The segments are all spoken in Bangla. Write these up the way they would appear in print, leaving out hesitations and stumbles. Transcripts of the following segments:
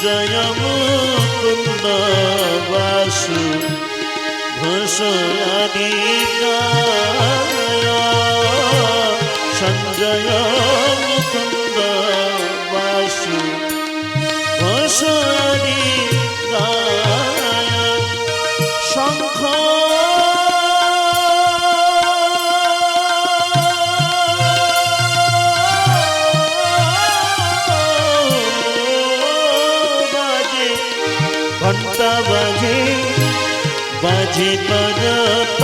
সঞ্জয় মুকুন্দ বাসু ঘোষাধিকায় সঞ্জয় মুকুন্দ বাসু ঘোষাধিকায় শঙ্খ ঘণ্টা বাজে বাজে করতাল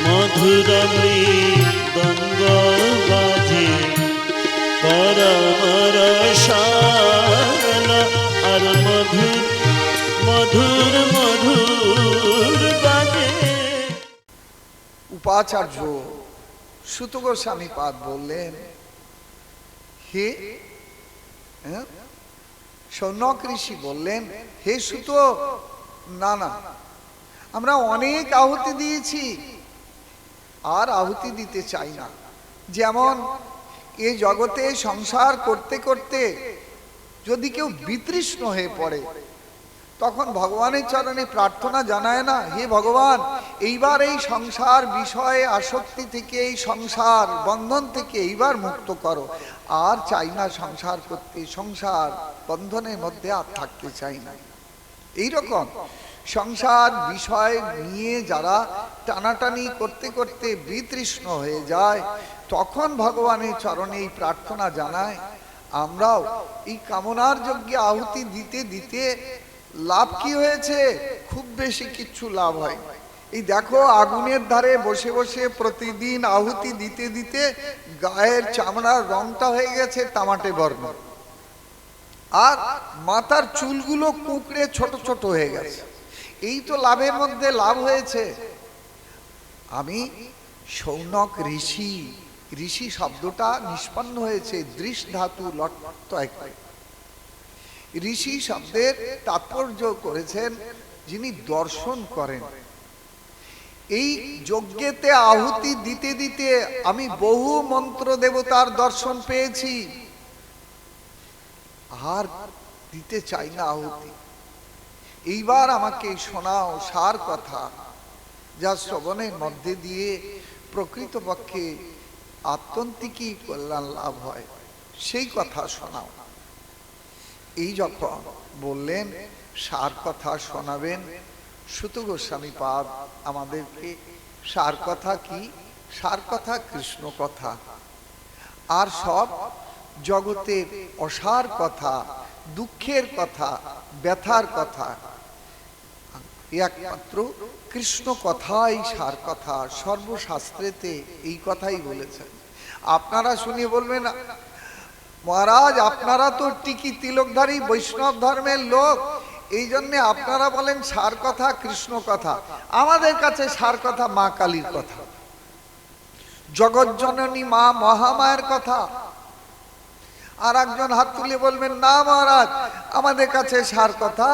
মধুর মৃদঙ্গ বাজে পরমর শাল আর মধুর মধুর মধুর বাজে। উপাচার্য সুত গোস্বামী পাদ বললেন, হে শৌনক ঋষি বললেন, হে সুত, না না, আমরা অনেক আহুতি দিয়েছি আর আহুতি দিতে চাই না। যেমন এই জগতে সংসার করতে করতে যদি কেউ বিতৃষ্ণ হয়ে পড়ে, তখন ভগবানের চরণে প্রার্থনা জানায় না, হে ভগবান, এইবার এই সংসার বিষয়ে আসক্তি থেকে, এই সংসার বন্ধন থেকে এইবার মুক্ত করো। আর চাই না সংসার করতে, সংসার বন্ধনের মধ্যে আর থাকতে চাই না। এইরকম সংসার বিষয় নিয়ে যারা টানাটানি করতে করতে বিতৃষ্ণ হয়ে যায়, তখন ভগবানের চরণে এই প্রার্থনা জানায়। আমরাও এই কামনার যজ্ঞে আহুতি দিতে দিতে লাভ কি হয়েছে? খুব বেশি কিচ্ছু লাভ হয়। এই দেখো, আগুনের ধারে বসে বসে প্রতিদিন আহুতি দিতে দিতে গায়ের চামড়ার রংটা হয়ে গেছে তামাটে বর্ণ, আর মাথার চুলগুলো কুঁকড়ে ছোট ছোট হয়ে গেছে। এই তো লাভের মধ্যে লাভ হয়েছে। আমি শৌনক ঋষি, ঋষি শব্দটা নিষ্পন্ন হয়েছে দৃশ ধাতু লট্টয়। ঋষি শব্দের তাৎপর্য করেছেন যিনি দর্শন করেন। এই যজ্ঞেতে আহুতি দিতে দিতে আমি বহু মন্ত্র দেবতার দর্শন পেয়েছি, আর দিতে চাই না আহুতি। এইবার আমাকে শোনাও সার কথা, যা শ্রবণের মধ্যে দিয়ে প্রকৃতপক্ষে আত্যন্তিকই কল্যাণ লাভ হয়, সেই কথা শোনাও। এই যখন বললেন সার কথা শোনাবেন, সুত গোস্বামী পাদ আমাদেরকে সার কথা কি? সার কথা কৃষ্ণ কথা, আর সব জগতের অসার কথা, দুঃখের কথা, ব্যথার কথা একমাত্র কৃষ্ণ কথাই সার কথা। সর্বশাস্ত্রেতে এই কথাই বলেছেন। আপনারা শুনে বলবেন, মহারাজ আপনারা তো টিকি তিলকধারী বৈষ্ণব ধর্মের লোক, এই জন্যে আপনারা বলেন সার কথা কৃষ্ণ কথা। আমাদের কাছে সার কথা মা কালীর কথা, জগজ্জননী মা মহামায়ের কথা। আর একজন হাত তুলে বলবেন, না মহারাজ আমাদের কাছে সার কথা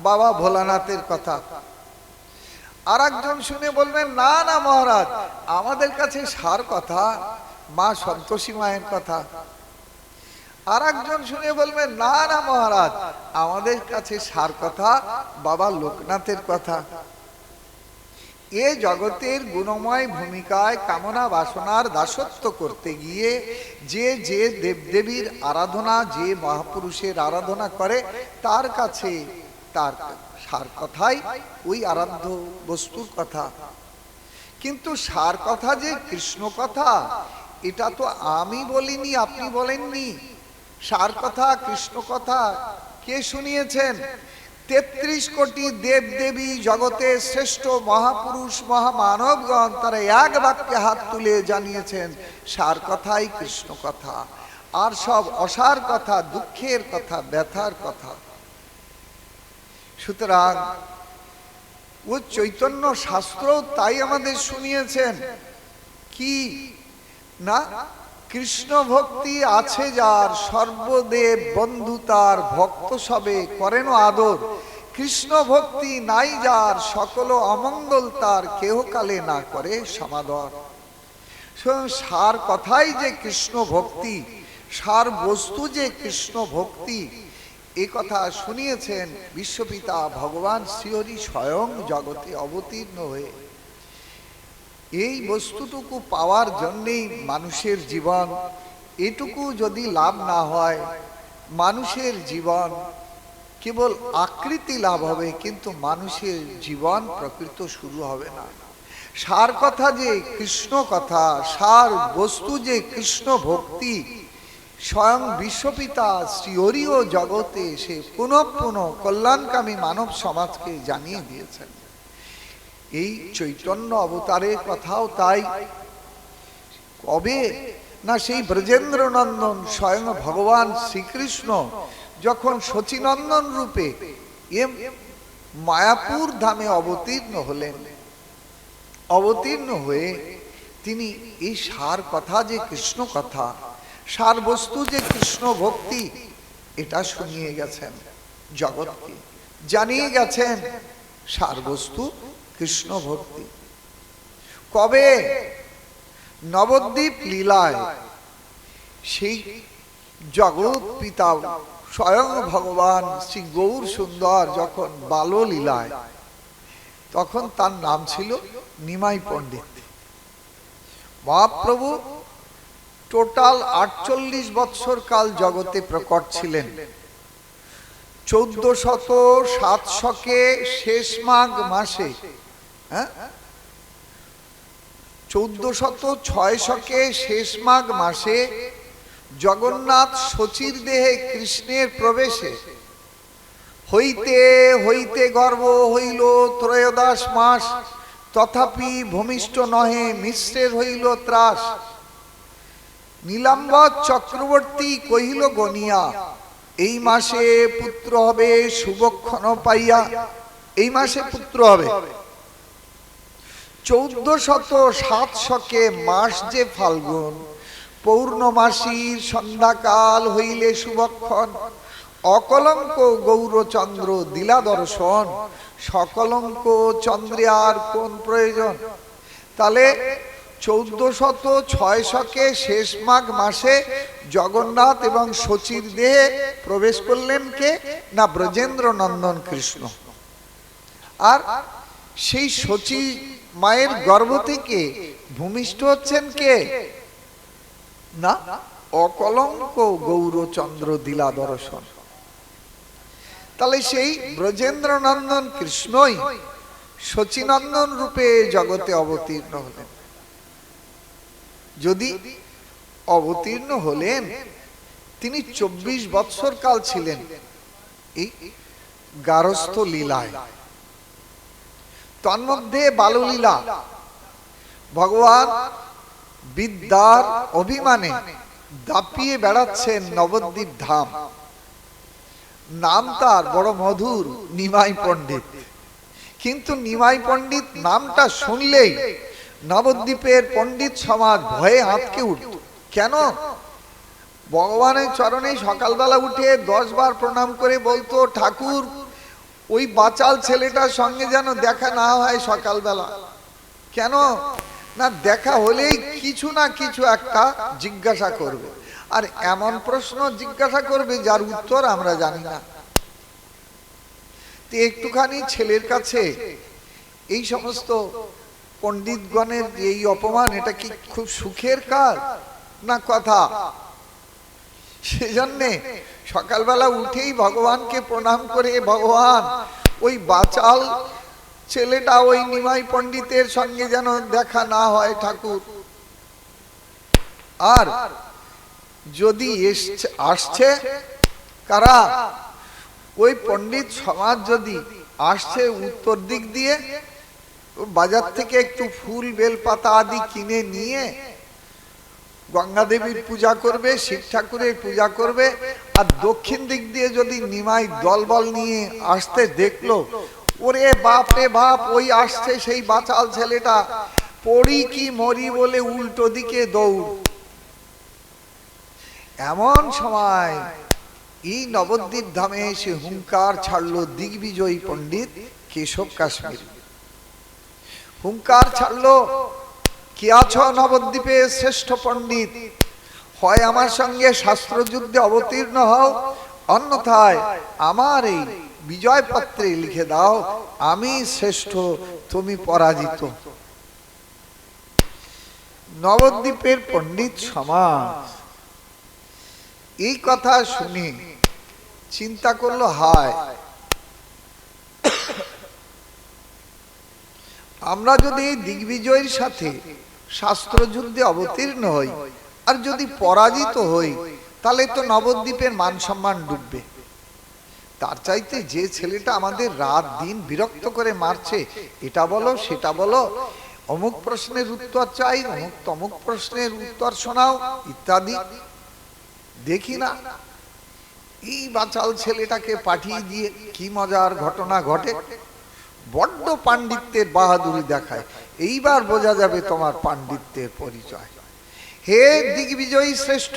বাবা ভোলানাথের কথা। আর একজন শুনে বলবেন, না না মহারাজ আমাদের কাছে সার কথা মা সন্তোষী মায়ের কথা। আর একজন শুনে বলবেন, না না মহারাজ আমাদের কাছে সার কথা বাবা লোকনাথের কথা। এ জগতের গুণময় ভূমিকায় কামনা বাসনার দাসত্ব করতে গিয়ে যে যে দেবদেবীর আরাধনা, যে মহাপুরুষের আরাধনা করে, তার কাছে তার সার কথাই ওই আরাধ্য বস্তুর কথা। কিন্তু সার কথা যে কৃষ্ণ কথা, এটা তো আমি বলিনি, আপনি বলেননি। সার কথা কৃষ্ণ কথা কে শুনিয়েছেন? ৩৩ কোটি দেব দেবী, জগতের শ্রেষ্ঠ মহাপুরুষ মহামানবগণ তারা এক বাক্যে হাত তুলে জানিয়েছেন সার কথাই কৃষ্ণ কথা। আর সব অসার কথা, দুঃখের কথা, ব্যথার কথা। সুতরাং ও চৈতন্য শাস্ত্র তাই আমাদের শুনিয়েছেন কি না, কৃষ্ণ ভক্তি আছে যার, সর্বদেব বন্ধু তার, ভক্ত সবে করেন আদর। কৃষ্ণ ভক্তি নাই যার, সকল অমঙ্গল তার, কেহ কালে না করে সমাদর। সার কথাই যে কৃষ্ণ ভক্তি, সার বস্তু যে কৃষ্ণ ভক্তি, এ কথা শুনিয়েছেন বিশ্বপিতা ভগবান শ্রীহরি স্বয়ং জগতে অবতীর্ণ হয়ে। এই বস্তুটুকু পাওয়ার জন্যেই মানুষের জীবন, এটুকু যদি লাভ না হয় মানুষের জীবন কেবল আকৃতি লাভ হবে, কিন্তু মানুষের জীবন প্রকৃত শুরু হবে না। সার কথা যে কৃষ্ণ কথা, সার বস্তু যে কৃষ্ণ ভক্তি, স্বয়ং বিশ্বপিতা শ্রীহরিও জগতে সে পুনঃ পুনঃ কল্যাণকামী মানব সমাজকে জানিয়ে দিয়েছেন। এই চৈতন্য অবতারের কথাও তাই। কবে না সেই ব্রজেন্দ্র নন্দন স্বয়ং ভগবান শ্রীকৃষ্ণ যখন শচীনন্দন রূপে মায়াপুর ধামে অবতীর্ণ হলেন, অবতীর্ণ হয়ে তিনি এই সার কথা যে কৃষ্ণ কথা, সার বস্তু যে কৃষ্ণ ভক্তি, এটা শুনিয়ে গেছেন জগৎকে, জানিয়ে গেছেন সার বস্তু কৃষ্ণ ভক্তি। কবে? নবদ্বীপ লীলায় সেই জগৎ পিতা স্বয়ং ভগবান শ্রী গৌর সুন্দর যখন বাললীলায়, তখন তার নাম ছিল নিমাই পণ্ডিত। মহাপ্রভু টোটাল 48 বৎসর কাল জগতে প্রকট ছিলেন। 1407 শেষ মাঘ মাসে, 1406 শেষ মাঘ মাসে জগন্নাথ শচীর দেহে কৃষ্ণের প্রবেশে হইতে হইতে গর্ভ হইল ত্রয়োদশ মাস, তথাপি ভূমিষ্ঠ নহে মিশ্রের হইল ত্রাস। নীলাম্বর চক্রবর্তী কহিল গনিয়া, এই মাসে পুত্র হবে শুভক্ষণ পাইয়া। এই মাসে পুত্র হবে। 1407 মাস যে ফাল্গুন, পৌর্ণমাসীর সন্ধ্যাকাল হইলে শুভক্ষণ। অকলঙ্ক গৌরচন্দ্র দিলা দর্শন, সকলঙ্ক চন্দ্রে আর কোন প্রয়োজন। তাহলে 1406 শেষ মাঘ মাসে জগন্নাথ এবং শচীর দেহে প্রবেশ করলেন কে? না ব্রজেন্দ্র নন্দন কৃষ্ণ। আর সেই শচী মায়ের গর্ভ থেকে ভূমিষ্ঠ হচ্ছেন কে? না অকলঙ্ক গৌরচন্দ্র দিলা দর্শন। তাহলে সেই ব্রজেন্দ্র নন্দন কৃষ্ণই শচীনন্দন রূপে জগতে অবতীর্ণ হলেন। যদি অবতীর্ণ হলেন, তিনি 24 বৎসর কাল ছিলেন এই গারস্থ লীলায়। তন্মধ্যে বাললীলা, ভগবান বিদ্যার অভিমানে দাপিয়ে বেড়াচ্ছেন নবদ্বীপ ধাম। নাম তার বড় মধুর, নিমাই পণ্ডিত। কিন্তু নিমাই পণ্ডিত নামটা শুনলেই নবদ্বীপের পণ্ডিত সমাজ ভয়ে আঁতকে উঠত। কেন? ভগবানের চরণে সকালবেলা উঠে 10 বার প্রণাম করে বলতো, ঠাকুর ওই বাচাল ছেলেটার সঙ্গে যেন দেখা না হয় সকালবেলা। কেন না? দেখা হলেই কিছু না কিছু একটা জিজ্ঞাসা করবে, আর এমন প্রশ্ন জিজ্ঞাসা করবে যার উত্তর আমরা জানি না। তো একটুখানি ছেলের কাছে এই সমস্ত পণ্ডিতগণের এই অপমান, এটা কি খুব সুখের কাজ না কথা? সেজন্যে সকালবেলা উঠেই ভগবানকে প্রণাম করে, ভগবান ওই বাচাল ছেলেটা ওই নিমাই পণ্ডিতের সঙ্গে যেন দেখা না হয় ঠাকুর। আর যদি আসছে কারা? ওই পণ্ডিত সমাজ যদি আসছে উত্তর দিক দিয়ে, বাজার থেকে একটু ফুল বেলপাতা আদি কিনে নিয়ে গঙ্গা দেবীর পূজা করবে, শিব ঠাকুরের পূজা করবে। আর দক্ষিণ দিক দিয়ে যদি নিমাই দলবল নিয়ে আসতে দেখলো, ওরে বাপ রে বাপ, ওই আসছে সেই বাচাল ছেলেটা, পড়ি কি মরি বলে উল্টো দিকে দৌড়। এমন সময় এই নবদ্বীপ ধামে এসে হুঙ্কার ছাড়লো দিগ্বিজয়ী পণ্ডিত কেশব কাশ্মীর। হুঙ্কার ছাড়লো, কে আছো নবদ্বীপে শ্রেষ্ঠ পণ্ডিত? হয় আমার সঙ্গে শাস্ত্রযুদ্ধে অবতীর্ণ হও, অন্যথায় আমার এই বিজয় পত্রে লিখে দাও আমি শ্রেষ্ঠ, তুমি পরাজিত। নবদ্বীপের পণ্ডিত সমাজ এই কথা শুনে চিন্তা করলো, হায়, আমরা যদি দিগ্বিজয়ের সাথে শাস্ত্রযুদ্ধে অবতীর্ণ হই আর যদি পরাজিত হই, তাহলে তো নবদ্বীপের মান সম্মান ডুববে। তার চাইতে যে ছেলেটা আমাদের রাত দিন বিরক্ত করে মারছে, এটা বলো সেটা বলো, অমুক প্রশ্নের উত্তর চাই, অমুক তমুক প্রশ্নের উত্তর শোনাও ইত্যাদি, দেখি না এই বাচাল ছেলেটাকে পাঠিয়ে দিয়ে কি মজার ঘটনা ঘটে। বড্ড পাণ্ডিত্যের বাহাদুরি দেখায়, এইবার বোঝা যাবে তোমার পাণ্ডিত্যের পরিচয়। হে দিগ্বিজয়ী শ্রেষ্ঠ,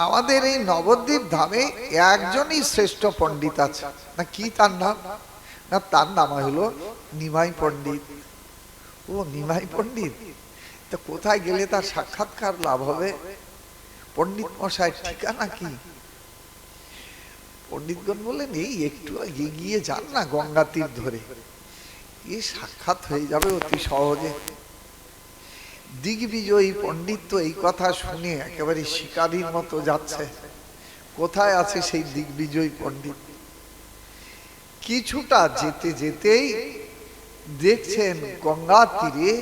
আমাদের এই নবদ্বীপ ধামে একজনই শ্রেষ্ঠ পণ্ডিত আছে। না কি তার নাম? না তার নাম হলো নিমাই পণ্ডিত। ও নিমাই পণ্ডিত, তা কোথায় গেলে তার সাক্ষাৎকার লাভ হবে? পণ্ডিত মশাই ঠিকানা কি? পণ্ডিতগণ বললেন, এই একটু এগিয়ে যান না, গঙ্গা তীর ধরে, এ সাক্ষাৎ হয়ে যাবে অতি সহজে। দিগ্বিজয়ী পণ্ডিত তো এই কথা শুনে একেবারে শিকারীর মতো যাচ্ছে, কোথায় আছে সেই দিগ্বিজয়ী পণ্ডিত। কিছুটা যেতে যেতেই দেখছেন গঙ্গা তীরে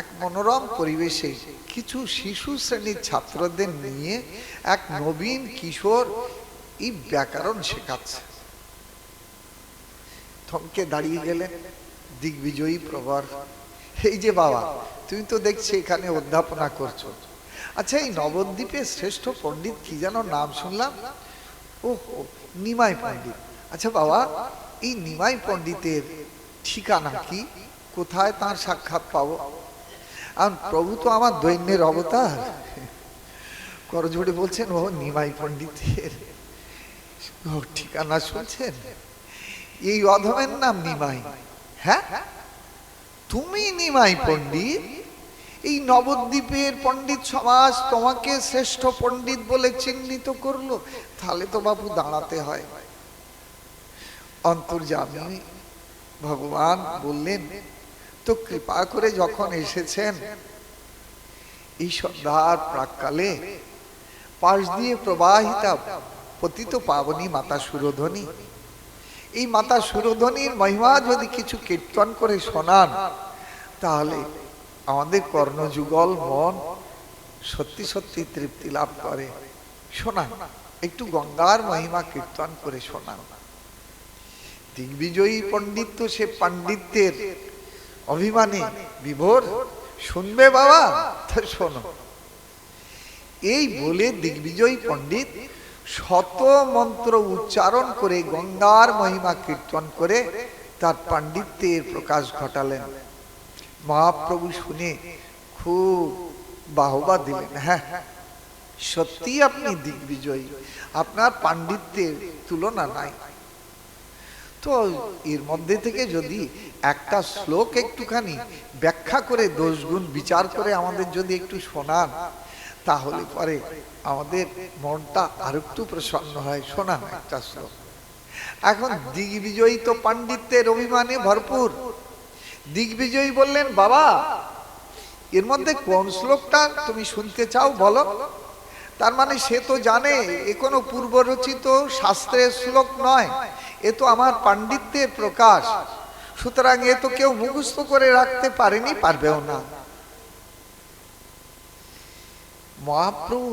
এক মনোরম পরিবেশে কিছু শিশু শ্রেণীর ছাত্রদের নিয়ে এক নবীন কিশোর এই ব্যাকরণ শেখাচ্ছে। থমকে দাঁড়িয়ে গেলেন দিগ্বিজয়ী প্রবর, এই যে বাবা, তুমি তো দেখছি এখানে অধ্যাপনা করছো, আচ্ছা এই নবদ্বীপের শ্রেষ্ঠ পণ্ডিত কি যেন নাম শুনলাম? ও নিমাই পণ্ডিত। আচ্ছা বাবা, এই নিমাই পণ্ডিতের ঠিকানা কি, কোথায় তার সাক্ষাৎ পাবো? আর প্রভু তো আমার দৈন্যের অবতার, করজোড়ে বলছেন, ও নিমাই পণ্ডিতের ঠিকানা শুনছেন? এই অধমের নাম নিমাই। হ্যাঁ, তুমি নিমাই পণ্ডিত? এই নবদ্বীপের পণ্ডিত সমাজ তোমাকে শ্রেষ্ঠ পণ্ডিত বলে চিহ্নিত করলো, তাহলে তো বাবু দাঁড়াতে হয়। অন্তর্যামী ভগবান বললেন, তো কৃপা করে যখন এসেছেন এই সন্ধ্যার প্রাককালে, পাশ দিয়ে প্রবাহিতা পতিত পাবনী মাতা সুরধনী, এই মাতা সুরধনীর মহিমা যদি কিছু কীর্তন করে শোনান, তাহলে আমাদের কর্ণযুগল মন সত্যি সত্যি তৃপ্তি লাভ করে। শোনান, একটু গঙ্গার মহিমা কীর্তন করে শোনান। দিগ্বিজয়ী পণ্ডিত তো সে পাণ্ডিত্যের অভিমানে বিভোর, শুনবে বাবা? তা শোনো। এই বলে দিগ্বিজয়ী পণ্ডিত শত মন্ত্র উচ্চারণ করে গঙ্গার মহিমা কীর্তন করে তার পাণ্ডিত্যের প্রকাশ ঘটালেন। মহাপ্রভু শুনে খুব বাহবা দিলেন, হ্যাঁ সত্যি আপনি দিগ্বিজয়ী, আপনার পাণ্ডিত্যের তুলনা নাই। তো এর মধ্যে থেকে যদি একটা শ্লোক একটুখানি ব্যাখ্যা করে দোষগুণ বিচার করে আমাদের যদি একটু শোনান, তাহলে পরে আমাদের মনটা আর একটু প্রসন্ন হয়। শোনান একটা শ্লোক। এখন দিগ্বিজয়ী তো পাণ্ডিত্যের অভিমানে ভরপুর। দিগ্বিজয়ী বললেন, বাবা এর মধ্যে কোন শ্লোকটা তুমি শুনতে চাও বলো। তার মানে সে তো জানে এ কোনো পূর্বরচিত শাস্ত্রের শ্লোক নয়, এ তো আমার পাণ্ডিত্যের প্রকাশ, সুতরাং এ তো কেউ মুখস্থ করে রাখতে পারেনি, পারবেও না। মহাপ্রভু,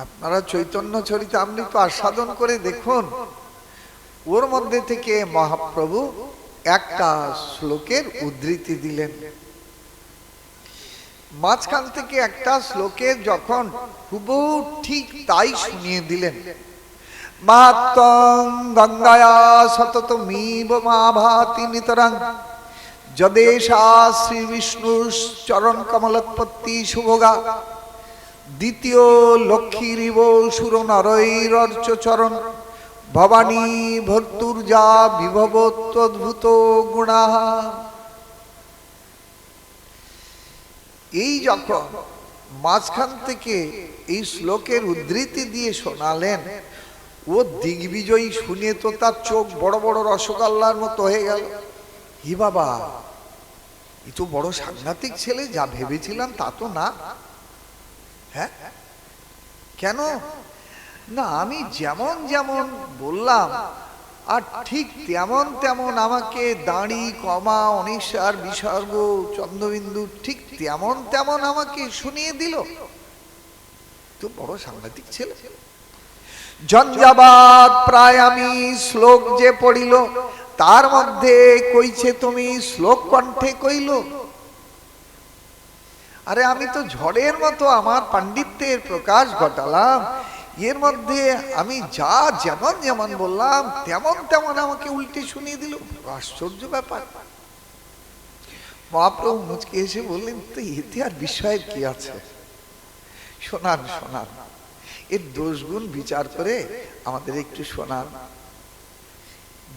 আপনারা চৈতন্য চরিতামৃত আস্বাদন করে দেখুন, ওর মধ্যে থেকে মহাপ্রভু একটা শ্লোকের উদ্ধৃতি দিলেন। মাঝখান থেকে একটা শ্লোকের যখন হুবহু ঠিক তাই শুনিয়ে দিলেন। মাতং গঙ্গায়া সততমিব মাভাতি নিতরাং যদেশা শ্রী বিষ্ণুর চরণ কমলোৎপত্তি শুভগা দ্বিতীয় লক্ষ্মীরিব সুর নরৈরর্চ চরণ ভবানী ভর্তুর্যা বিভবত্বদ্ভুত গুণা। এই যখন মাঝখান থেকে এই শ্লোকের উদ্ধৃতি দিয়ে শোনালেন। ও দিগ্বিজয়ী শুনে তো তার চোখ বড় বড় রসগোল্লার মতো হয়ে গেল। হি বাবা, এ তো বড় সাংঘাতিক ছেলে, যা ভেবেছিলাম তা তো না। হ্যাঁ, কেন না, আমি যেমন যেমন বললাম আর ঠিক তেমন তেমন আমাকে দাঁড়ি, কমা, অনিশ্বার, বিসর্গ, চন্দ্রবিন্দু ঠিক তেমন তেমন আমাকে শুনিয়ে দিল। তো বড় সাংঘাতিক ছেলে। জঞ্জাবাদ প্রায় আমি শ্লোক যে পড়িল, তার মধ্যে কইছে তুমি শ্লোক কণ্ঠে কইল। আরে আমি তো ঝড়ের মতো আমার পাণ্ডিত্যের প্রকাশ ঘটালাম, এর মধ্যে আমি যা যেমন যেমন বললাম তেমন তেমন আমাকে উল্টে শুনিয়ে দিল। আশ্চর্য ব্যাপার। মহাপ্রভু মুচকে এসে বললেন, তো এতে আর বিস্ময়ের কি আছে? শোনান শোনান, এর দোষগুণ বিচার করে আমাদের একটু শোনান।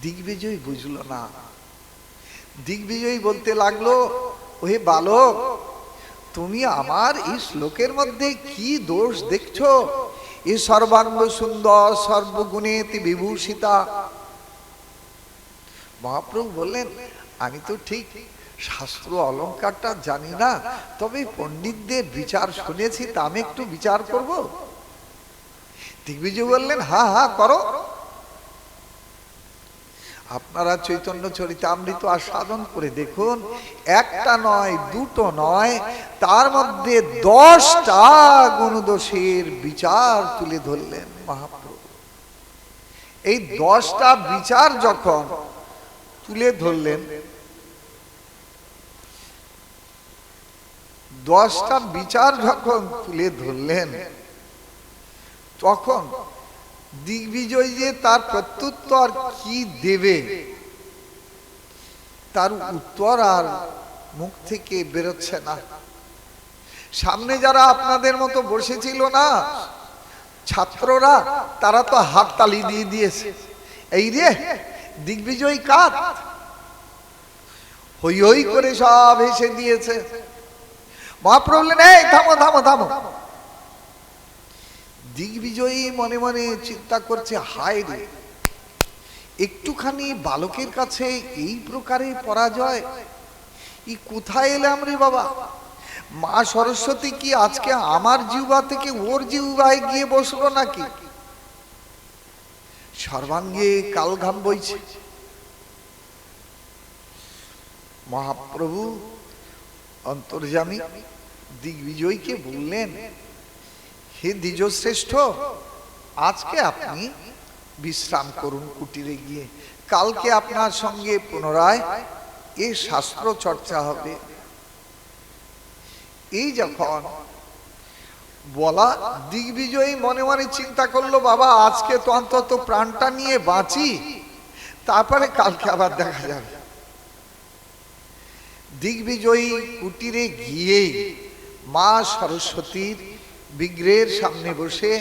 দিগ্বিজয় বুঝলো না। দিগ্বিজয়ী বলতে লাগলো, ওহে বালক, তুমি আমার এই শ্লোকের মধ্যে কি দোষ দেখছো? এ সর্বাঙ্গ সুন্দর, সর্বগুণেতি বিভূষিতা। মহাপ্রভু বললেন, আমি তো ঠিক শাস্ত্র অলঙ্কারটা জানি না, তবে পণ্ডিতদের বিচার শুনেছি, তা আমি একটু বিচার করব। দিগ্বিজয় বললেন, হ্যাঁ হ্যাঁ করো। আপনারা চৈতন্য চরিতামৃত আস্বাদন করে দেখুন, একটা নয়, দুটো নয়, তার মধ্যে 10টা গুণদোষের বিচার তুলে ধরলেন মহাপ্রভু। এই 10টা বিচার যখন তুলে ধরলেন, 10টা বিচার যখন তুলে ধরলেন, তখন দিগ্বিজয় যে তার প্রত্যুত্তর কি দেবে, তার উত্তর আর মুখ থেকে বেরোচ্ছে না। সামনে যারা আপনাদের মতো বসেছিল না ছাত্ররা, তারা তো হাত তালি দিয়ে দিয়েছে, এই রে দিগ্বিজয় কাত, হই হই করে সব হেসে দিয়েছে। মহাপ্রভু বললেন, এই থামো থামো থামো। দিগ্বিজয়ী মনে মনে চিন্তা করছে, হায় রে, একটুখানি বালকের কাছে এই প্রকারে পরাজয়, ই কোথায় এলাম রে বাবা? মা সরস্বতী কি আজকে আমার জিহ্বা থেকে ওর জিহ্বায় গিয়ে বসলো নাকি? সর্বাঙ্গে কালঘাম বইছে। মহাপ্রভু অন্তর্যামী দিগ্বিজয়কে বললেন, হে দ্বিজশ্রেষ্ঠ, আজকে আপনি বিশ্রাম করুন কুটিরে গিয়ে, কালকে আপনার সঙ্গে পুনরায় এ শাস্ত্র চর্চা হবে। এই যখন বলা, দিগ্বিজয়ী মনে মনে চিন্তা করলো, বাবা আজকে তো অন্তত প্রাণটা নিয়ে বাঁচি, তারপরে কালকে আবার দেখা যাবে। দিগ্বিজয়ী কুটিরে গিয়েই মা সরস্বতীর বিগ্রহের সামনে বসে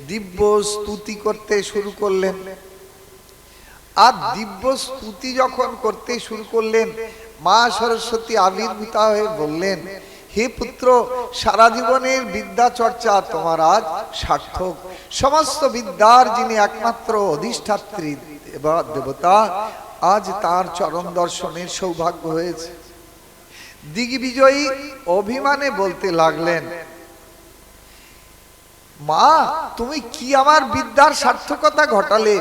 দিব্য স্তুতি করতে শুরু করলেন। আর দিব্য স্তুতি যখন করতে শুরু করলেন, মা সরস্বতী আবির্ভূতা হয়ে বললেন, হে পুত্র, সারা জীবনের বিদ্যা চর্চা তোমার আজ সার্থক। সমস্ত বিদ্যার যিনি একমাত্র অধিষ্ঠাত্রী দেবতা, আজ তার চরণ দর্শনের সৌভাগ্য হয়েছে। দিগ্বিজয়ী অভিমানে বলতে লাগলেন, মা তুমি কি আমার বিদ্যার সার্থকতা ঘটালে?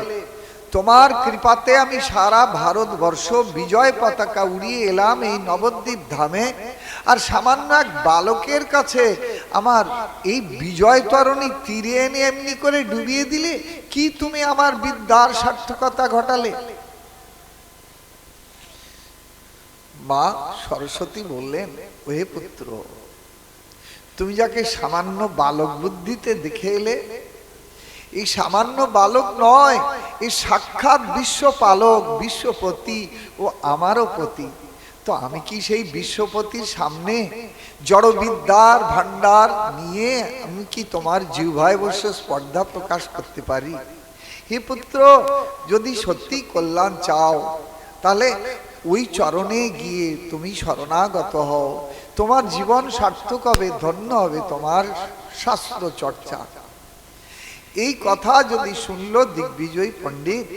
তোমার কৃপাতে আমি সারা ভারতবর্ষ বিজয় পতাকা উড়িয়ে এলাম এই নবদ্বীপ ধামে, আর সামান্য এক বালকের কাছে আমার এই বিজয় তরণী তীরে এনে এমনি করে ডুবিয়ে দিলে। কি তুমি আমার বিদ্যার সার্থকতা ঘটালে? মা সরস্বতী বললেন, ওহে পুত্র, তুমি যাকে সামান্য বালক বুদ্ধিতে দেখে এলে, এই সামান্য বালক নয়, এই সাক্ষাৎ বিশ্বপালক, বিশ্বপতি ও আমারও পতি। তো আমি কি সেই বিশ্বপতির সামনে জড় বিদ্যার ভান্ডার নিয়ে আমি কি তোমার জিহ্বায় বসে স্পর্ধা প্রকাশ করতে পারি? হে পুত্র, যদি সত্যি কল্যাণ চাও, তাহলে ওই চরণে গিয়ে তুমি শরণাগত হও। তোমার জীবন সার্থক হবে, ধন্য হবে তোমার শাস্ত্র চর্চা। এই কথা যদি শুনল দিগ্বিজয়ী পণ্ডিত,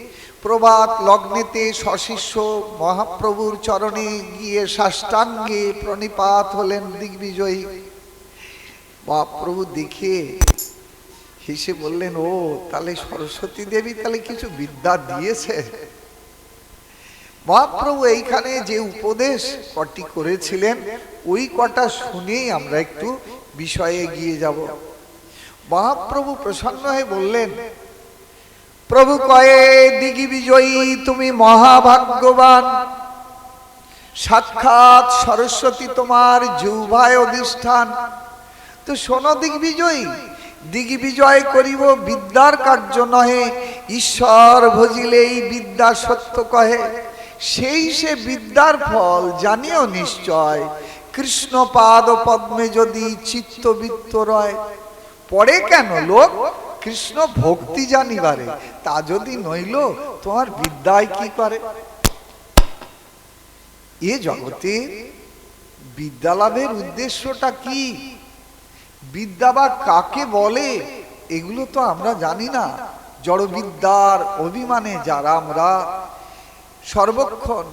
প্রভাত লগ্নেতে সশিষ্য মহাপ্রভুর চরণে গিয়ে সাষ্টাঙ্গে প্রণিপাত হলেন দিগ্বিজয়ী। মহাপ্রভু দেখে হেসে বললেন, ও তাহলে সরস্বতী দেবী তাহলে কিছু বিদ্যা দিয়েছে। মহাপ্রভু এইখানে যে উপদেশ কটি করেছিলেন ওই কটা শুনেই আমরা একটু বিষয়ে এগিয়ে যাব। মহাপ্রভু প্রসন্ন হয়ে বললেন, প্রভু কয়ে দিগ্বিজয়ী তুমি মহাভাগ্যবান, সাক্ষাৎ সরস্বতী তোমার জিহ্বায় অধিষ্ঠান। তো শোনো দিগ্বিজয়ী, দিগ্বিজয় করিব বিদ্যার কার্য নহে, ঈশ্বর ভজিলেই বিদ্যা সত্য কহে। সেই সে বিদ্যার ফল জানিও নিশ্চয়, কৃষ্ণ পাদ পদ্মে যদি চিত্তবৃত্ত রয়। পড়ে কেন লোক কৃষ্ণ ভক্তি জানিবারে, তা যদি নইল তোমার বিদ্যায় কি করে। এ জগতে বিদ্যা লাভের উদ্দেশ্যটা কি, বিদ্যা বা কাকে বলে, এগুলো তো আমরা জানি না। জড়বিদ্যার অভিমানে যারা আমরা সর্বক্ষণ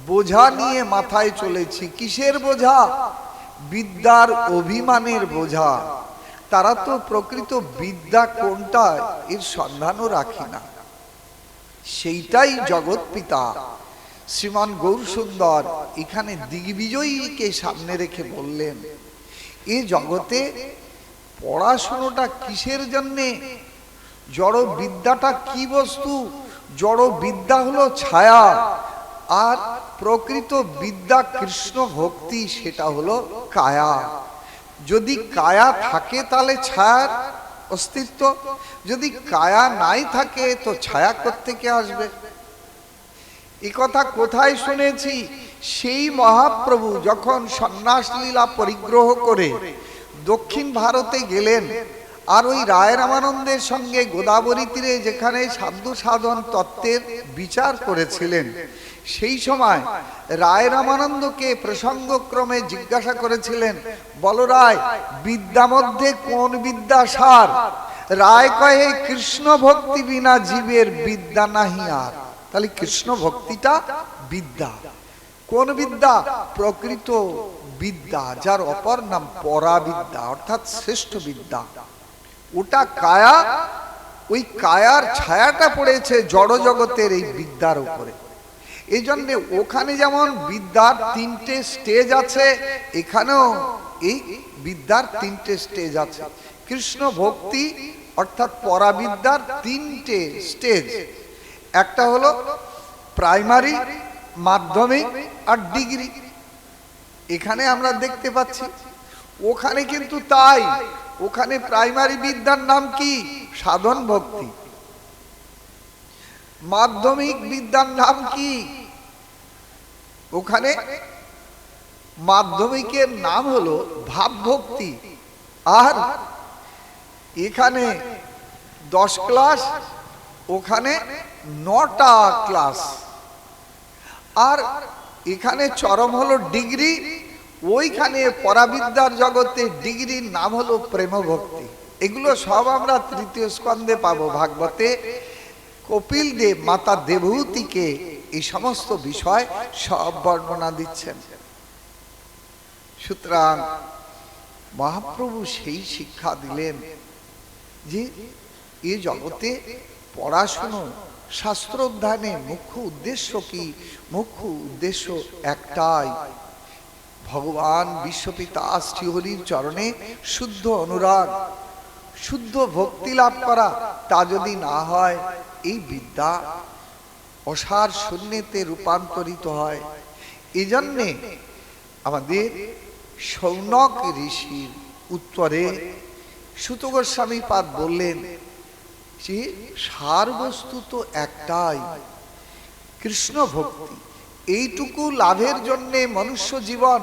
বোঝা নিয়ে মাথায় চলেছি, কিসের বোঝা? বিদ্যার অভিমানের বোঝা। তারা তো প্রকৃত বিদ্যা কোনটা এর সন্ধানও রাখি না। সেইটাই জগৎ পিতা শ্রীমান গৌরসুন্দর এখানে দিগ্বিজয়ীকে সামনে রেখে বললেন, এ জগতে পড়াশোনাটা কিসের জন্যে? জড় বিদ্যাটা কি বস্তু? জড় বিদ্যা হলো ছায়া, আর প্রকৃত বিদ্যা কৃষ্ণ ভক্তি, সেটা হলো কায়া। যদি কায়া থাকে তাহলে ছায়ার অস্তিত্ব, যদি কায়া নাই থাকে তো ছায়া কোত্থেকে আসবে? এই কথা কোথায় শুনেছি? সেই মহাপ্রভু যখন সন্ন্যাস লীলা পরিগ্রহ করে দক্ষিণ ভারতে গেলেন, আর ওই রায় রামানন্দের সঙ্গে গোদাবরী তীরে যেখানে সাধু সাধন তত্ত্বের বিচার করেছিলেন, সেই সময় রায় রামানন্দকে প্রসঙ্গক্রমে জিজ্ঞাসা করেছিলেন, বলো রায়, বিদ্যা মধ্যে কোন বিদ্যা সার? রায় কহে, কৃষ্ণ ভক্তি বিনা জীবের বিদ্যা নাহি আর। তাহলে কৃষ্ণ ভক্তিটা বিদ্যা। কোন বিদ্যা? প্রকৃত বিদ্যা, যার অপর নাম পরাবিদ্যা, অর্থাৎ শ্রেষ্ঠ বিদ্যা। ওটা কায়া, ওই কায়ার ছায়াটা পড়েছে জড় জগতের এই বিদ্যার উপরে। এই জন্য ওখানে যেমন বিদ্যার তিনটে স্টেজ আছে, এখানেও এই বিদ্যার তিনটে স্টেজ আছে। কৃষ্ণ ভক্তি অর্থাৎ পরাবিদ্যার তিনটে স্টেজ। একটা হলো প্রাইমারি, মাধ্যমিক আর ডিগ্রি। এখানে আমরা দেখতে পাচ্ছি, ওখানে কিন্তু তাই। ওখানে প্রাইমারি বিদ্যার নাম কি? সাধন ভক্তি। মাধ্যমিক বিদ্যার নাম কি? ওখানে মাধ্যমিকের নাম হলো ভাব ভক্তি। আর এখানে 10 ক্লাস, ওখানে 9টা ক্লাস। আর এখানে চরম হলো ডিগ্রি, ওইখানে পরাবিদ্যার জগতে ডিগ্রির নাম হলো প্রেম ভক্তি। এগুলো সব আমরা তৃতীয় স্কন্ধে পাবো ভাগবতে। কপিল দেব মাতা দেবহূতিকে এই সমস্ত বিষয় সব বর্ণনা দিচ্ছেন। সুতরাং মহাপ্রভু সেই শিক্ষা দিলেন যে এই জগতে পড়াশুনো, শাস্ত্র অধ্যয়নের মুখ্য উদ্দেশ্য কি? মুখ্য উদ্দেশ্য একটাই, ভগবান বিশ্বপিতা শ্রীহরির চরণে শুদ্ধ অনুরাগ, শুদ্ধ ভক্তি লাভ করা। তা যদি না হয়, এই বিদ্যা অসার শূন্যতে রূপান্তরিত হয়। এই জন্যে আমাদের শৌনক ঋষির উত্তরে সুত গোস্বামী পাদ বললেন যে সার বস্তু তো একটাই, কৃষ্ণ ভক্তি। এইটুকু লাভের জন্যে মনুষ্য জীবন,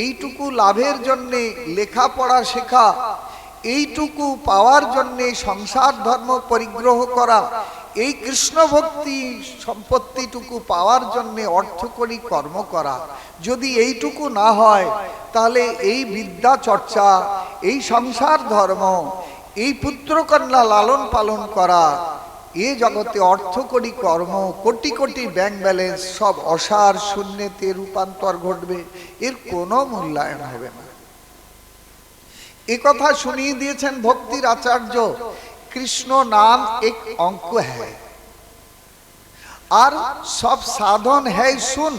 এইটুকু লাভের জন্যে লেখাপড়া শেখা, এইটুকু পাওয়ার জন্যে সংসার ধর্ম পরিগ্রহ করা, এই কৃষ্ণ ভক্তি সম্পত্তিটুকু পাওয়ার জন্য অর্থ করি কর্ম করা, যদি এইটুকু না হয় তাহলে এই বিদ্যা চর্চা, এই সংসার ধর্ম, এই পুত্রকন্যা লালন পালন করা, এ জগতে অর্থ করি কর্ম, কোটি কোটি ব্যাংক ব্যালেন্স সব অসার শূন্যতে রূপান্তর ঘটবে, এর কোনো মূল্যায়ন হবে না। এ কথা শুনিয়ে দিয়েছেন ভক্তির আচার্য। কৃষ্ণ নাম এক অঙ্ক হ্যায় আর সব সাধন হ্যায় শুন,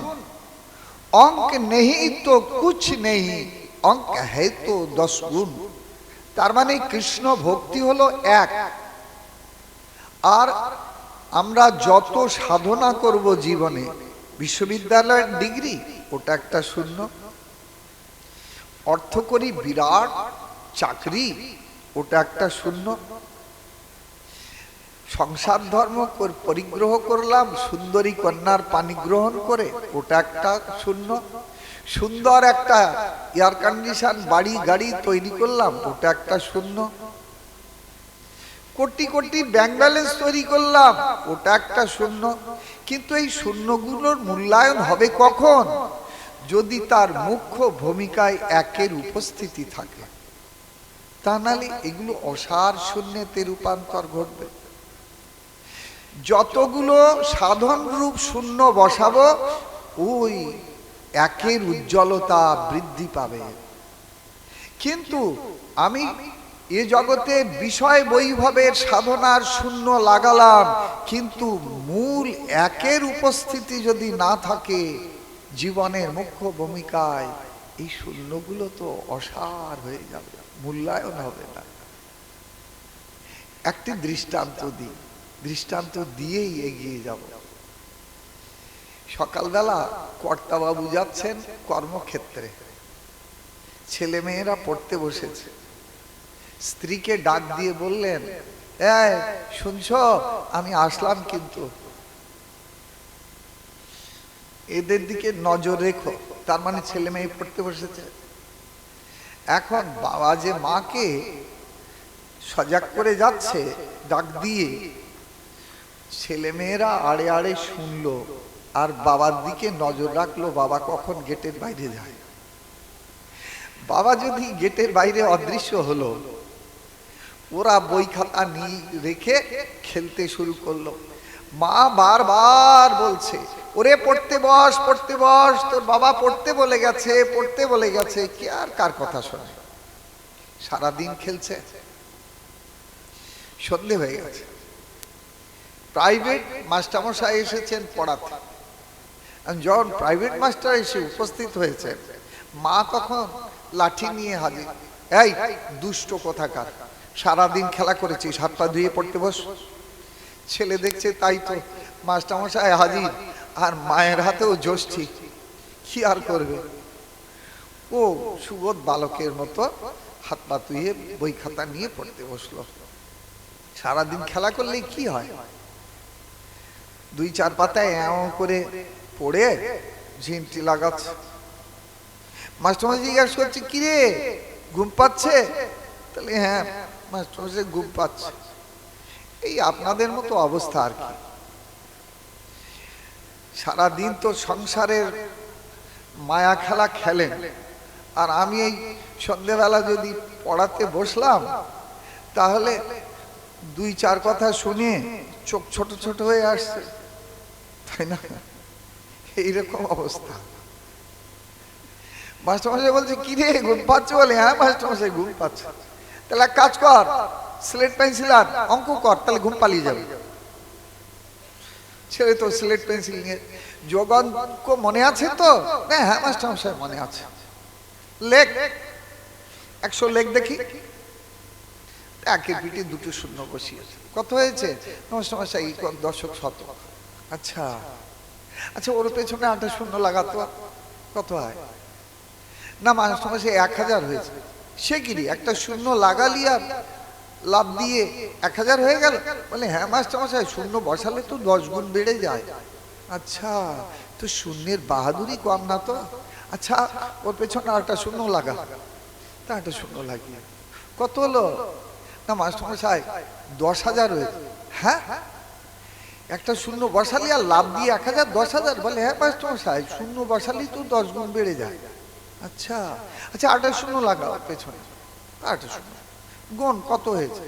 অঙ্ক নেই তো কুছ নেই, অঙ্ক হ্যায় তো 10 গুণ। তার মানে কৃষ্ণ ভক্তি হলো এক, আর আমরা যত সাধনা করব জীবনে, বিশ্ববিদ্যালয়ের ডিগ্রি ওটা একটা শূন্য, অর্থ করি বিরাট চাকরি ওটা একটা শূন্য, সংসার ধর্ম পরিগ্রহ করলাম সুন্দরী কন্যার পানি গ্রহণ করে ওটা একটা শূন্য, সুন্দর একটা এয়ার কন্ডিশন বাড়ি গাড়ি তৈরি করলাম ওটা একটা শূন্য, কোটি কোটি ব্যাংক ব্যালেন্স তৈরি করলাম ওটা একটা শূন্য। কিন্তু এই শূন্যগুলোর মূল্যায়ন হবে কখন? যদি তার মুখ্য ভূমিকায় একের উপস্থিতি থাকে, তা নাহলে এগুলো অসার শূন্যতে রূপান্তর ঘটবে। যতগুলো সাধন রূপ শূন্য বসাবো ওই একের উজ্জ্বলতা বৃদ্ধি পাবে। কিন্তু আমি এ জগতে বিষয় বৈভবের সাধনার শূন্য লাগালাম, কিন্তু মূল একের উপস্থিতি যদি না থাকে জীবনের মুখ্য ভূমিকায়, এই শূন্যগুলো তো অসার হয়ে যাবে, মূল্যায়ন হবে না। একটি দৃষ্টান্ত দিই, দৃষ্টান্ত দিয়েই এগিয়ে যাব। সকালবেলা কর্তাবাবু যাচ্ছেন কর্মক্ষেত্রে, ছেলে মেয়েরা পড়তে বসেছে, স্ত্রীকে ডাক দিয়ে বললেন, এই শুনছো, আমি আসলাম, কিন্তু এদের দিকে নজর রেখো। তার মানে ছেলে মেয়ে পড়তে বসেছে। এখন বাবা যে মাকে সজাগ করে যাচ্ছে ডাক দিয়ে, ছেলে মেয়েরা আড়ে আড়ে শুনলো আর বাবার দিকে নজর রাখলো, বাবা কখন গেটের বাইরে যায়। বাবা যদি গেটের বাইরে অদৃশ্য হলো, ওরা বই খাতা নিয়ে রেখে খেলতে শুরু করলো। মা বারবার বলছে, ওরে পড়তে বস, পড়তে বস, তোর বাবা পড়তে বলে গেছে, পড়তে বলে গেছে। কি আর কার কথা শোনে, সারাদিন খেলছে। সন্ধে হয়ে গেছে, প্রাইভেট মাস্টারমশাই এসেছেন পড়াতে। যখন প্রাইভেট মাস্টার এসে উপস্থিত হয়েছে, মা তখন লাঠি নিয়ে হাজির। এই দুষ্ট কোথাকার, সারাদিন খেলা করেছিস, হাত পা ধুয়ে পড়তে বস। ছেলে দেখছে তাই তো, মাস্টারমশাই হাজির, আর মায়ের হাতেও জ্যোষ্ঠী, কি আর করবে। ও সুবোধ বালকের মতো হাত পা ধুয়ে বই খাতা নিয়ে পড়তে বসলো। সারাদিন খেলা করলে কি হয়, 2-4 পাতায় এমন করে পড়ে ঝিনটি লাগাচ্ছে। মাস্টারমশাই জিজ্ঞাসা করছে, কিরে ঘুম পাচ্ছে? তাহলে হ্যাঁ মাস্টারমশাই ঘুম পাচ্ছে। এই আপনাদের মতো অবস্থা আর কি। সারাদিন তো সংসারের মায়া খেলা খেলেন, আর আমি এই সন্ধ্যেবেলা যদি পড়াতে বসলাম, তাহলে 2-4 কথা শুনে চোখ ছোট ছোট হয়ে আসছে, তাই না? এইরকম অবস্থা। মাস্টারমশাই বলছে, কি রে ঘুম পাচ্ছে? বলে হ্যাঁ মাস্টারমশাই ঘুম পাচ্ছে। তাহলে এক কাজ কর, স্লেট পেন্সিল আর অঙ্ক কর, তাহলে ঘুম পালিয়ে যাবে। ছেলে তো স্লেট পেন্সিল নিয়ে, যোগ অঙ্ক মনে আছে তো? হ্যাঁ মাস্টারমশাই মনে আছে। লেখ 100 লেখ দেখি। একের পিঠে 2টো শূন্য বসিয়েছে। কত হয়েছে? মাস্টারমশাই 10 শতক। আচ্ছা আচ্ছা, ওর পেছনে 8 শূন্য লাগাতো, কত হয়? না মাস্টারমশাই 1000 হয়েছে। সে কি রে, একটা শূন্য লাগালি আর লাভ দিয়ে 1000 হয়ে গেল? বলে হ্যাঁ মাস্টারমশাই, শূন্য বসালে তো 10 গুণ বেড়ে যায়। আচ্ছা, তো শূন্যের বাহাদুরি কম না তো? আচ্ছা, ওর পেছনে 8 শূন্য লাগা। তা 8 শূন্য লাগিয়ে কত হলো? না মাস্টারমশাই 10,000 হয়েছে। হ্যাঁ, একটা শূন্য বসালি আর লাভ দিয়ে 1000 10,000, বলে হ্যাঁ মাস্টার সাহেব, শূন্য বসালি তো 10 গুণ বেড়ে যায়। আচ্ছা আচ্ছা, 8 শূন্য লাগাও পেছনে, 8 শূন্য গুণ কত হয়েছে?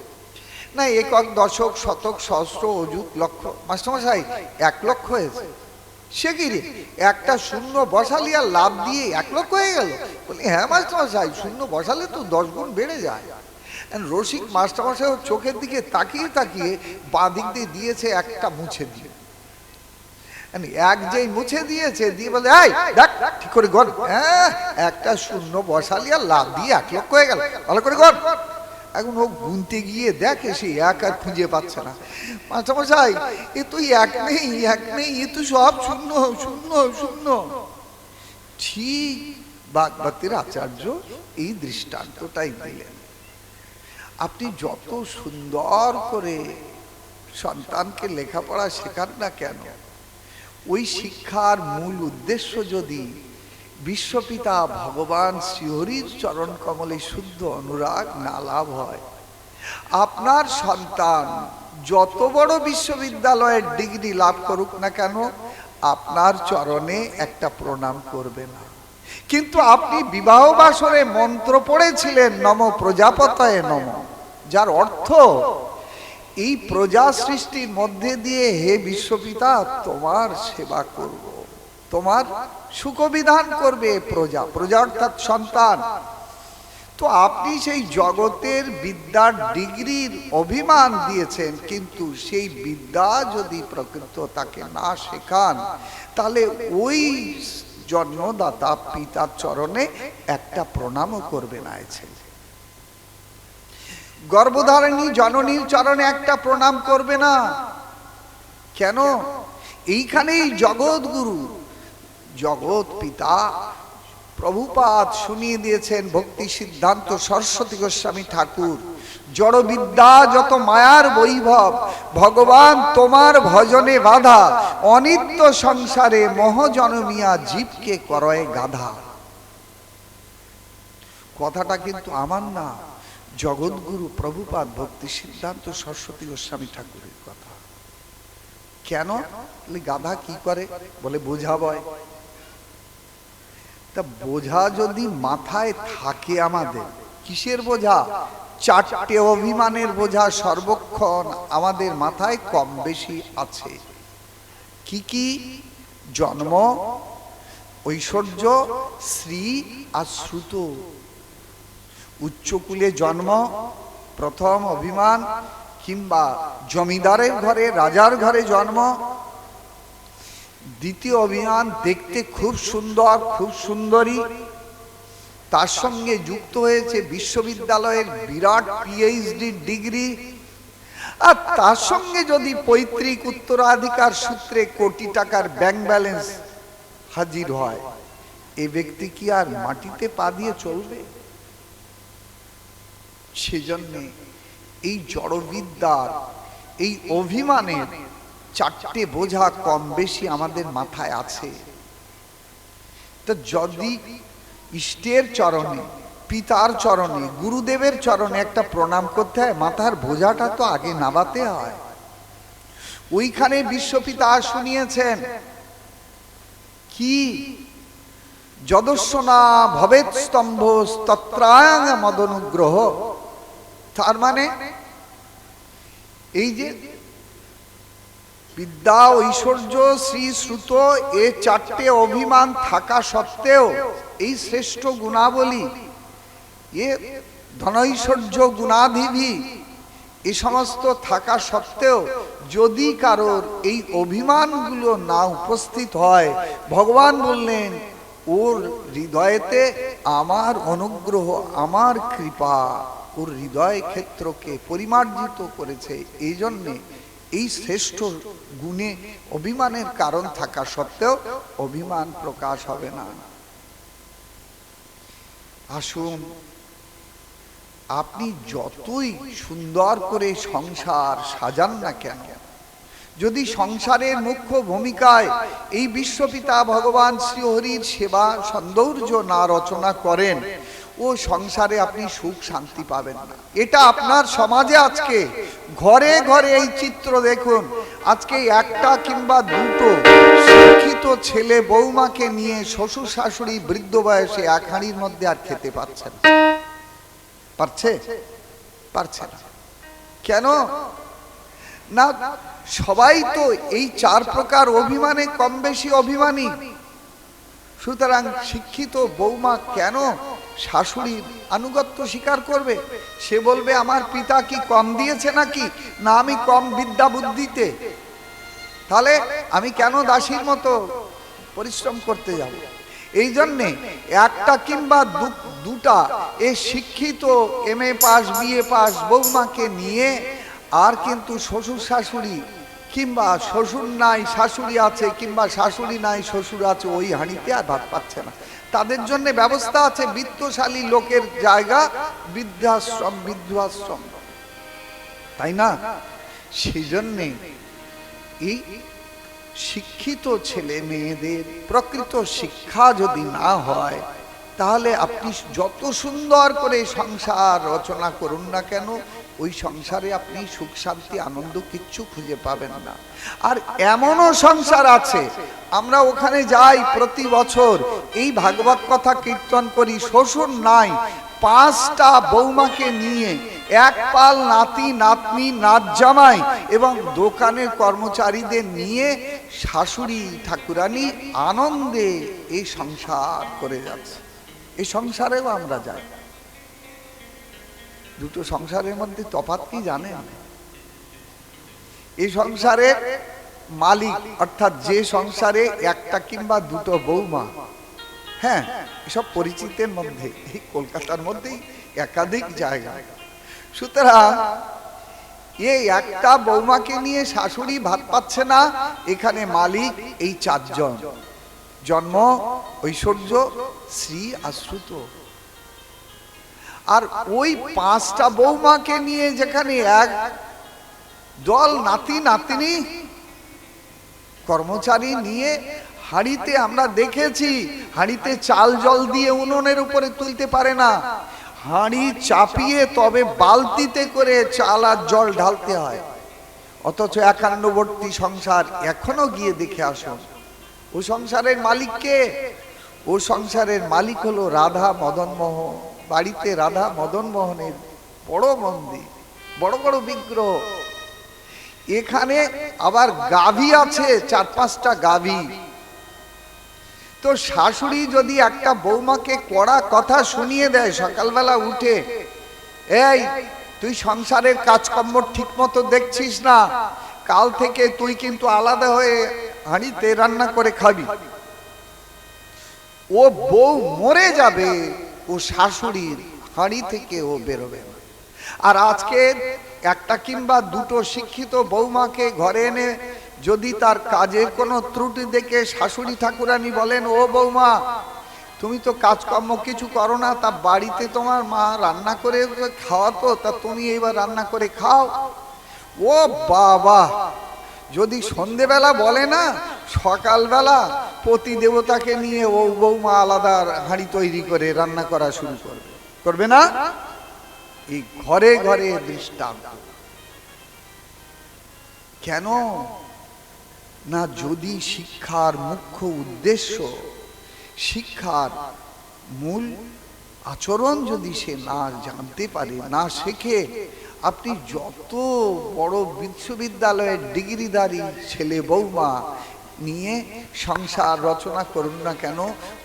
না, একক, দশক, শতক, সহস্র, অযুত, লক্ষ। মাস্টারমশাই 1 লক্ষ হয়েছে। সে কি রে, একটা শূন্য বসালি আর লাভ দিয়ে 1 লক্ষ হয়ে গেল? বলি হ্যাঁ মাস্টারমশাই, শূন্য বসালে তো 10 গুণ বেড়ে যায়। রসিক মাস্টারমশাই চোখের দিকে তাকিয়ে তাকিয়ে বাঁ দিক দিয়ে দিয়েছে একটা মুছে দিয়ে। এক যেই মুছে দিয়েছে দিয়ে বলে এই দেখ ঠিক করে গণ, হ্যাঁ একটা শূন্য বসালি আর লাভ দিয়ে 1 লক্ষ হয়ে গেল, ভালো করে গণ। এখন ও গুনতে গিয়ে দেখে সে 1 আর খুঁজে পাচ্ছে না। মাস্টারমশাই এ তো 1 নেই, 1 নেই, এ তো সব শূন্য শূন্য শূন্য। ঠিক বাগবাতির আচার্য এই দৃষ্টান্তটাই দিলেন। আপনি যত সুন্দর করে সন্তানকে লেখাপড়া শেখান না কেন, ওই শিক্ষার মূল উদ্দেশ্য যদি বিশ্বপিতা ভগবান শ্রীহরির চরণ কমলে শুদ্ধ অনুরাগ না লাভ হয়, আপনার সন্তান যত বড় বিশ্ববিদ্যালয়ের ডিগ্রি লাভ করুক না কেন, আপনার চরণে একটা প্রণাম করবে না। কিন্তু আপনি বিবাহ বাসরে মন্ত্র পড়েছিলেন নম প্রজাপতয়ে নম, যার অর্থ এই প্রজা সৃষ্টির মধ্যে দিয়ে হে বিশ্বপিতা তোমার সেবা করব, তোমার সুখবিধান করবে প্রজা, প্রজা অর্থাৎ সন্তান। তো আপনি সেই জগতের বিদ্যার ডিগ্রির অভিমান দিয়েছেন, কিন্তু সেই বিদ্যা যদি প্রকৃত তাকে না শেখান, তাহলে ওই জন্মদাতা পিতার চরণে একটা প্রণামও করবে না। গর্ভধারিণী জননীর চরণে একটা প্রণাম করবে না কেন? এইখানেই জগৎ গুরু, জগৎ পিতা প্রভুপাদ শুনিয়ে দিয়েছেন ভক্তি সিদ্ধান্ত সরস্বতী গোস্বামী ঠাকুর, জড়বিদ্যা যত মায়ার বৈভব, ভগবান তোমার ভজনে বাধা, অনিত্য সংসারে মোহ জনমিয়া জীবকে করয় গাধা। কথাটা কিন্তু আমার না, জগৎগুরু প্রভুপাদ ভক্তি সিদ্ধান্ত সরস্বতী গোস্বামী ঠাকুরের কথা। কেন? গাধা কি করে? বলে বোঝা বয়। তা বোঝা যদি মাথায় থাকে আমাদের, কিসের বোঝা? 4টে অভিমানের বোঝা সর্বক্ষণ আমাদের মাথায় কম বেশি আছে। কি কি? জন্ম, ঐশ্বর্য, শ্রী আর শ্রুত। উচ্চকুলে জন্ম প্রথম অভিমান, কিংবা জমিদারের ঘরে রাজার ঘরে জন্ম দ্বিতীয় অভিমান, দেখতে খুব সুন্দর খুব সুন্দরী, তার সঙ্গে যুক্ত হয়েছে বিশ্ববিদ্যালয়ের বিরাট পিএইচডি ডিগ্রি, আর তার সঙ্গে যদি পৈতৃক উত্তরাধিকার সূত্রে কোটি টাকার ব্যাংক ব্যালেন্স হাজির হয়, এই ব্যক্তি কি আর মাটিতে পা দিয়ে চলবে? সেজন্যে এই জড়বিদ্যার এই অভিমানের 4টে বোঝা কম বেশি আমাদের মাথায় আছে। তো যদি ইষ্টের চরণে, পিতার চরণে, গুরুদেবের চরণে একটা প্রণাম করতে হয়, মাথার বোঝাটা তো আগে নামাতে হয়। ওইখানে বিশ্বপিতা শুনিয়েছেন কি? যদস্যনা ভবেৎ স্তম্ভ তত্রাং মদনুগ্রহ। তার মানে এই যে বিদ্যা, ঐশ্বর্য, শ্রী, শ্রুত, এ 4টে অভিমান থাকা সত্ত্বেও, এই শ্রেষ্ঠ গুণাবলী, এ ধনৈশ্বর্য গুণাধিভি, এই সমস্ত থাকা সত্ত্বেও যদি কারোর এই অভিমানগুলো না উপস্থিত হয়, ভগবান বললেন ওর হৃদয়েতে আমার অনুগ্রহ, আমার কৃপা ওর হৃদয় ক্ষেত্রকে পরিমার্জিত করেছে। এই জন্যে এই শ্রেষ্ঠ গুণে অভিমানের কারণ থাকা সত্ত্বেও অভিমান প্রকাশ হবে না। আসুন, আপনি যতই সুন্দর করে সংসার সাজান না কেন, যদি সংসারের মুখ্য ভূমিকায় এই বিশ্বপিতা ভগবান শ্রীহরির সেবা সৌন্দর্য না রচনা করেন, ও সংসারে আপনি সুখ শান্তি পাবেন না। এটা আপনার সমাজে আজকে ঘরে ঘরে এই চিত্র দেখুন। আজকে একটা কিংবা দুটো শিক্ষিত ছেলে বৌমাকে নিয়ে শ্বশুর শাশুড়ি বৃদ্ধ বয়সে এক হাঁড়ির মধ্যে আর খেতে পারছে না। পারছে? পারছে না। কেন না? সবাই তো এই চার প্রকার অভিমানে কম বেশি অভিমানী। সুতরাং শিক্ষিত বৌমা কেন শাশুড়ির আনুগত্য স্বীকার করবে? সে বলবে আমার পিতা কি কম দিয়েছে নাকি? না আমি কম বিদ্যা বুদ্ধিতে, তাহলে আমি কেন দাসীর মতো পরিশ্রম করতে যাব? এই জন্যে একটা কিংবা দুটা এ শিক্ষিত MA পাস BA পাস বৌমাকে নিয়ে আর কিন্তু শ্বশুর শাশুড়ি কিংবা শ্বশুর নাই শাশুড়ি আছে কিংবা শাশুড়ি নাই শ্বশুর আছে ওই হাঁড়িতে আর ভাত পাচ্ছে না। তাদের জন্য ব্যবস্থা আছে বিত্তশালী লোকের জায়গা বৃদ্ধাশ্রম বৃদ্ধাশ্রম, তাই না? সেই জন্যে এই শিক্ষিত ছেলে মেয়েদের প্রকৃত শিক্ষা যদি না হয় তাহলে আপনি যত সুন্দর করে সংসার রচনা করুন না কেন ওই সংসারে আপনি সুখ শান্তি আনন্দ কিচ্ছু খুঁজে পাবেন না। আর এমনও সংসার আছে, আমরা ওখানে যাই প্রতি বছর, এই ভাগবত কথা কীর্তন করি, শ্বশুর নাই, 5টা বৌমাকে নিয়ে এক পাল নাতি নাতনি নাত জামাই এবং দোকানের কর্মচারীদের নিয়ে শাশুড়ি ঠাকুরানী আনন্দে এই সংসার করে যাচ্ছে। এই সংসারেও আমরা যাই। দুটো সংসারের মধ্যে তফাৎ কি জানেন? এই সংসারের মালিক অর্থাৎ যে সংসারে একটা কিংবা দুটো বৌমা, হ্যাঁ এসব পরিচিতের মধ্যে এই কলকাতার মধ্যেই একাধিক জায়গা। সুতরাং এই একটা বৌমাকে নিয়ে শাশুড়ি ভাত পাচ্ছে না, এখানে মালিক এই 4 জন, জন্ম ঐশ্বর্য শ্রী আশ্রিত। আর ওই 5টা বৌমাকে নিয়ে যেখানে এক দল নাতি নাতনি কর্মচারী নিয়ে হাঁড়িতে, আমরা দেখেছি হাঁড়িতে চাল জল দিয়ে উনুনের উপরে তুলতে পারে না, হাঁড়ি চাপিয়ে তবে বালতিতে করে চাল আর জল ঢালতে হয়। অথচ একান্নবর্তী সংসার এখনো গিয়ে দেখে আসুন। ও সংসারের মালিক কে? ও সংসারের মালিক হলো রাধা মদন মোহন। বাড়িতে রাধা মদন মোহনের বড় মন্দির, বড় বড় বিগ্রহ। এখানে আবার গাভী আছে 4-5টা গাভী। তো শাশুড়ি যদি একটা বৌমাকে কড়া কথা শুনিয়ে দেয় সকালবেলা উঠে, এই তুই সংসারের কাজকর্ম ঠিক মতো দেখছিস না, কাল থেকে তুই কিন্তু আলাদা হয়ে হাঁড়িতে রান্না করে খাবি, ও বউ মরে যাবে, ও শাশুড়ির হাঁড়ি থেকে ও বেরোবে না। আর আজকে একটা কিংবা দুটো শিক্ষিত বৌমাকে ঘরে এনে যদি তার কাজের কোনো ত্রুটি দেখে শাশুড়ি ঠাকুরানী বলেন, ও বৌমা তুমি তো কাজকর্ম কিছু করো না, তা বাড়িতে তোমার মা রান্না করে খাওয়াতো, তা তুমি এবার রান্না করে খাও। ও বাবা, যদি সন্ধেবেলা বলে না, সকালবেলা পতি দেবতাকে নিয়ে ও বৌমা আলাদা হাঁড়ি তৈরি করে রান্না করা শুরু করবে, করবে না? এই ঘরে ঘরে দৃষ্টান্ত। কেন না? যদি শিক্ষার মুখ্য উদ্দেশ্য, শিক্ষার মূল আচরণ যদি সে না জানতে পারে, না শেখে, আপনি যত বড় বিশ্ববিদ্যালয়ের ডিগ্রিধারী ছেলে বৌমা নিয়ে সংসার রচনা করুন না কেন,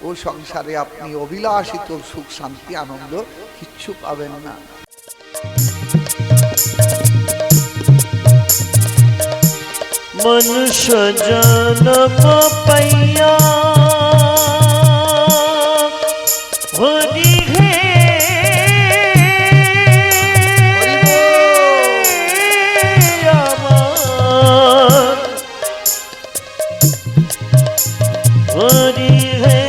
ও সংসারে আপনি অভিলাষিত সুখ শান্তি আনন্দ কিচ্ছু পাবেন না। মনুষ্য জনম পাইয়া হরি হে আমার, হরি হে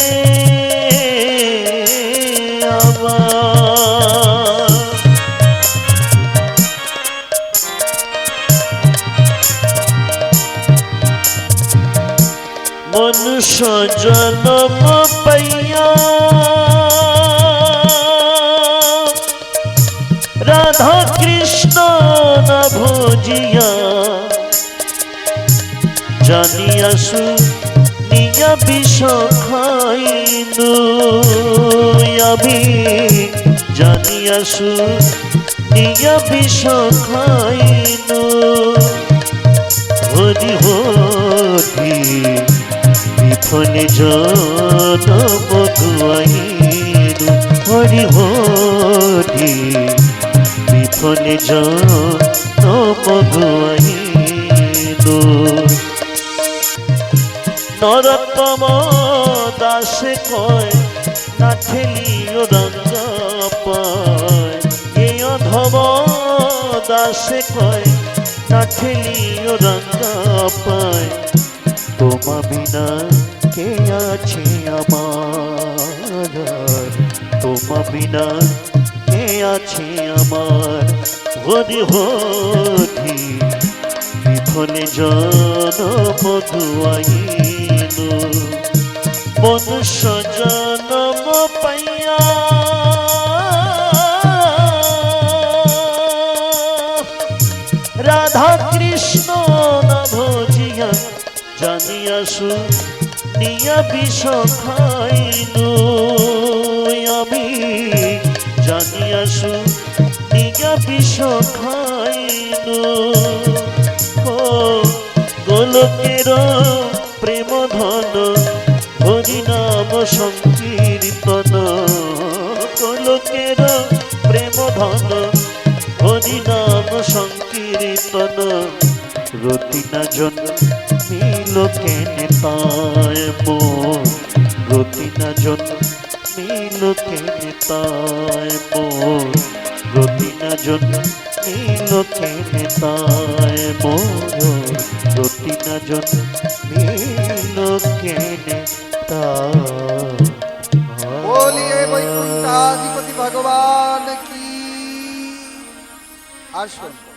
আমার। মনুষ্য জনম পাইয়া রাধা কৃষ্ণ না ভজিয়া জানিয়াছু নিয়া বিষ খাইনু আমি জানিয়াছু নিয়া বিষ খাইনু হরি হরি বিফলে জনম গুয়াইনু হরি হরি বিফলে জনম গুয়াইনু নরতম দাসে কয় না ঠেলিও রঙ্গা পায় এই অধম দাসে কয় না ঠেলিও রঙ্গা পায় তোমা বিনা কে আছে আমার তোমা বিনা কে আছে আমার হরি হরি বিফলে জনম গুয়াইনু মনুষ্য জনম পাইয়া রাধা কৃষ্ণ না ভজিয়া জানিয়াছু নিয়া বিষ খাইনু আমি জানিয়াছু নিয়া বিষ খাইনু গোলকের প্রেম ধন হরি নাম সংকীর্তন গোলকের প্রেম ধন হরি নাম সংকীর্তন রতি না জন মিল কেনে তায় মোর রতি না জন মিল কেনে তায় মোর রতি না জন মিল কেনে তায় মোর রতি না জন মিল কেনে তায় बोलिए वैकुंठाधिपति भगवान की। আসুন।